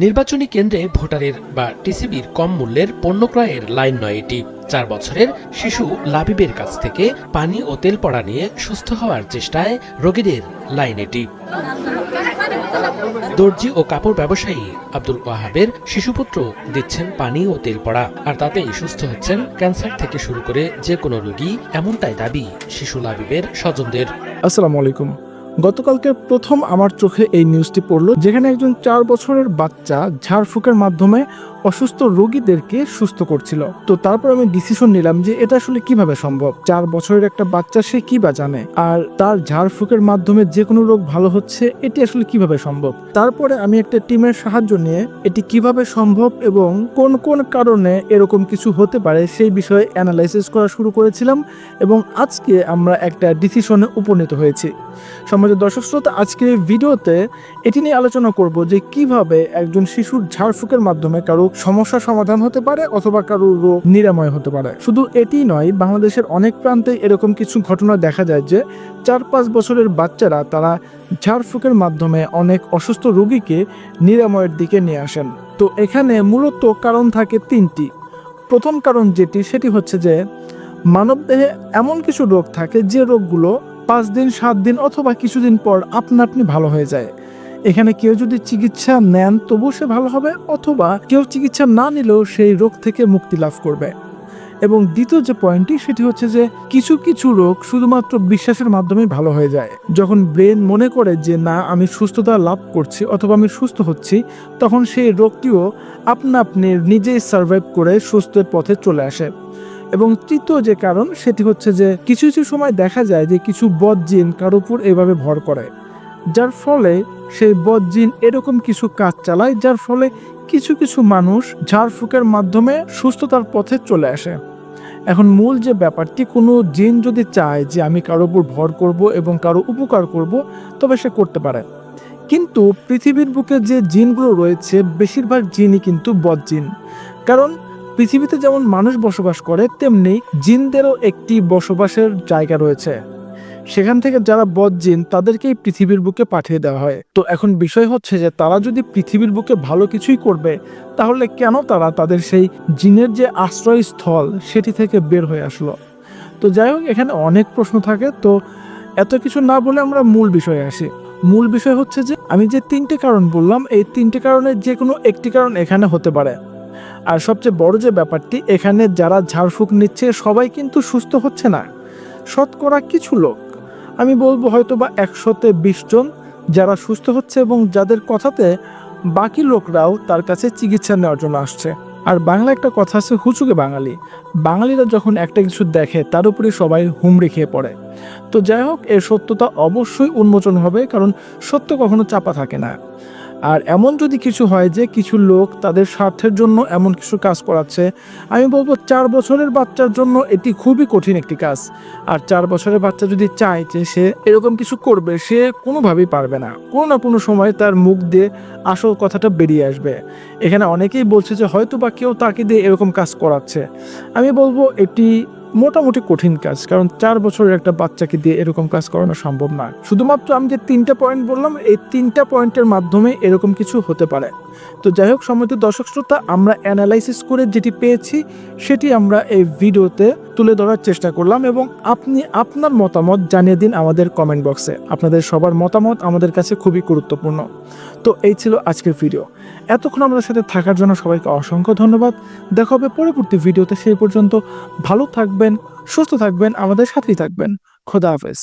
নির্বাচনী কেন্দ্রে ভোটারের বা টিসিবির কম মূল্যের পণ্য ক্রয়ের লাইন নয় এটি। 4 বছরের শিশু লাবিবের কাছ থেকে পানি ও তেল পড়া নিয়ে সুস্থ হওয়ার চেষ্টায় রোগীদের লাইন এটি। দর্জি ও কাপড় ব্যবসায়ী আব্দুল ওয়াহাবের শিশুপুত্র দিচ্ছেন পানি ও তেল পড়া, আর তাতেই সুস্থ হচ্ছেন ক্যান্সার থেকে শুরু করে যে কোনো রোগী, এমনটাই দাবি শিশু লাবিবের স্বজনদের। আসসালামু আলাইকুম। গতকালকে প্রথম আমার চোখে এই নিউজটি পড়লো, যেখানে একজন 4 বছরের বাচ্চা ঝাড়ফুঁকের মাধ্যমে অসুস্থ রোগীদেরকে সুস্থ করছিল। তো তারপর আমি ডিসিশন নিলাম যে এটা আসলে কিভাবে সম্ভব। 4 বছরের একটা বাচ্চা, সে কি বা জানে, আর তার ঝাড়ফুঁকের মাধ্যমে যে কোনো রোগ ভালো হচ্ছে, এটি আসলে কিভাবে সম্ভব। তারপরে আমি একটা টিমের সাহায্য নিয়ে এটি কিভাবে সম্ভব এবং কোন কোন কারণে এরকম কিছু হতে পারে সেই বিষয়ে অ্যানালাইসিস করা শুরু করেছিলাম, এবং আজকে আমরা একটা ডিসিশনে উপনীত হয়েছি। সম্মানিত দর্শক শ্রোতা, আজকের এই ভিডিওতে এটি নিয়ে আলোচনা করব যে কিভাবে একজন শিশুর ঝাড়ফুঁকের মাধ্যমে কারো সমস্যার সমাধান হতে পারে অথবা কারো রোগ নিরাময় হতে পারে। শুধু এটি নয়, বাংলাদেশের অনেক প্রান্তে এরকম কিছু ঘটনা দেখা যায় যে 4-5 বছরের বাচ্চারা তারা ঝাড়ফুঁকের মাধ্যমে অনেক অসুস্থ রোগীকে নিরাময়ের দিকে নিয়ে আসেন। তো এখানে মূলত কারণ থাকে 3টি। প্রথম কারণ সেটি হচ্ছে যে মানবদেহে এমন কিছু রোগ থাকে যে রোগগুলো 5 দিন 7 দিন অথবা কিছুদিন পর আপনা আপনি ভালো হয়ে যায়। এখানে কেউ যদি চিকিৎসা নেন তবু সে ভালো হবে, অথবা কেউ চিকিৎসা না নিলেও সেই রোগ থেকে মুক্তি লাভ করবে। এবং দ্বিতীয় যে পয়েন্টটি, সেটি হচ্ছে যে কিছু কিছু রোগ শুধুমাত্র বিশ্বাসের মাধ্যমে ভালো হয়ে যায়। যখন ব্রেন মনে করে যে না, আমি সুস্থতা লাভ করছি অথবা আমি সুস্থ হচ্ছি, তখন সেই রোগটিও আপনা আপনি নিজেই সার্ভাইভ করে সুস্থের পথে চলে আসে। এবং তৃতীয় যে কারণ, সেটি হচ্ছে যে কিছু কিছু সময় দেখা যায় যে কিছু বদ জিন কারোর উপর এভাবে ভর করে, যার ফলে সেই বদ জিন এরকম কিছু কাজ চালায়, যার ফলে কিছু কিছু মানুষ ঝাড়ফুঁকের মাধ্যমে সুস্থতার পথে চলে আসে। এখন মূল যে ব্যাপারটি, কোনো জিন যদি চায় যে আমি কারোর উপর ভর করব এবং কারো উপকার করব, তবে সে করতে পারে। কিন্তু পৃথিবীর বুকে যে জিনগুলো রয়েছে, বেশিরভাগ জিনই কিন্তু বদ জিন। কারণ পৃথিবীতে যেমন মানুষ বসবাস করে, তেমনি জিনদেরও একটি বসবাসের জায়গা রয়েছে। সেখান থেকে যারা বদ জিন, তাদেরকেই পৃথিবীর বুকে পাঠিয়ে দেওয়া হয়। তো এখন বিষয় হচ্ছে যে তারা যদি পৃথিবীর বুকে ভালো কিছুই করবে, তাহলে কেন তারা তাদের সেই জিনের যে আশ্রয়স্থল সেটি থেকে বের হয়ে আসলো। তো যাই হোক, এখানে অনেক প্রশ্ন থাকে। তো এত কিছু না বলে আমরা মূল বিষয়ে আসি। মূল বিষয় হচ্ছে যে আমি যে 3টে কারণ বললাম, এই 3টে কারণের যে কোনো একটি কারণ এখানে হতে পারে। আর সবচেয়ে বড় যে ব্যাপারটি, এখানে যারা ঝাড়ফুঁক নিচ্ছে সবাই কিন্তু সুস্থ হচ্ছে না। শতকরা কিছু লোক, আমি বলবো হয়তো বা 100-তে 20 জন যারা সুস্থ হচ্ছে, এবং যাদের কথাতে বাকি লোকরাও তার কাছে চিকিৎসা নেওয়ার জন্য আসছে। আর বাংলা একটা কথা আছে, হুচুকে বাঙালি। বাঙালিরা যখন একটা কিছু দেখে তার উপরে সবাই হুমড়ি খেয়ে পড়ে। তো যাই হোক, এর সত্যতা অবশ্যই উন্মোচন হবে, কারণ সত্য কখনো চাপা থাকে না। আর এমন যদি কিছু হয় যে কিছু লোক তাদের স্বার্থের জন্য এমন কিছু কাজ করাচ্ছে, আমি বলবো 4 বছরের বাচ্চার জন্য এটি খুবই কঠিন একটি কাজ। আর 4 বছরের বাচ্চা যদি চায় যে সে এরকম কিছু করবে, সে কোনোভাবেই পারবে না। কোনো না কোনো সময় তার মুখ দিয়ে আসল কথাটা বেরিয়ে আসবে। এখানে অনেকেই বলছে যে হয়তো বা কেউ তাকে দিয়ে এরকম কাজ করাচ্ছে। আমি বলবো এটি মোটামুটি কঠিন কাজ, কারণ 4 বছরের একটা বাচ্চাকে দিয়ে এরকম কাজ করানো সম্ভব না। শুধুমাত্র আমি যে 3টা পয়েন্ট বললাম, এই 3টা পয়েন্টের মাধ্যমে এরকম কিছু হতে পারে। তো যাই হোক, সম্মানিত দর্শক শ্রোতা, আমরা অ্যানালাইসিস করে যেটি পেয়েছি সেটি আমরা এই ভিডিওতে তুলে ধরার চেষ্টা করলাম, এবং আপনি আপনার মতামত জানিয়ে দিন আমাদের কমেন্ট বক্সে। আপনাদের সবার মতামত আমাদের কাছে খুবই গুরুত্বপূর্ণ। তো এই ছিল আজকের ভিডিও। এতক্ষণ আমাদের সাথে থাকার জন্য সবাইকে অসংখ্য ধন্যবাদ। দেখা হবে পরবর্তী ভিডিওতে। সেই পর্যন্ত ভালো থাকবেন, সুস্থ থাকবেন, আমাদের সাথেই থাকবেন। খোদা হাফেজ।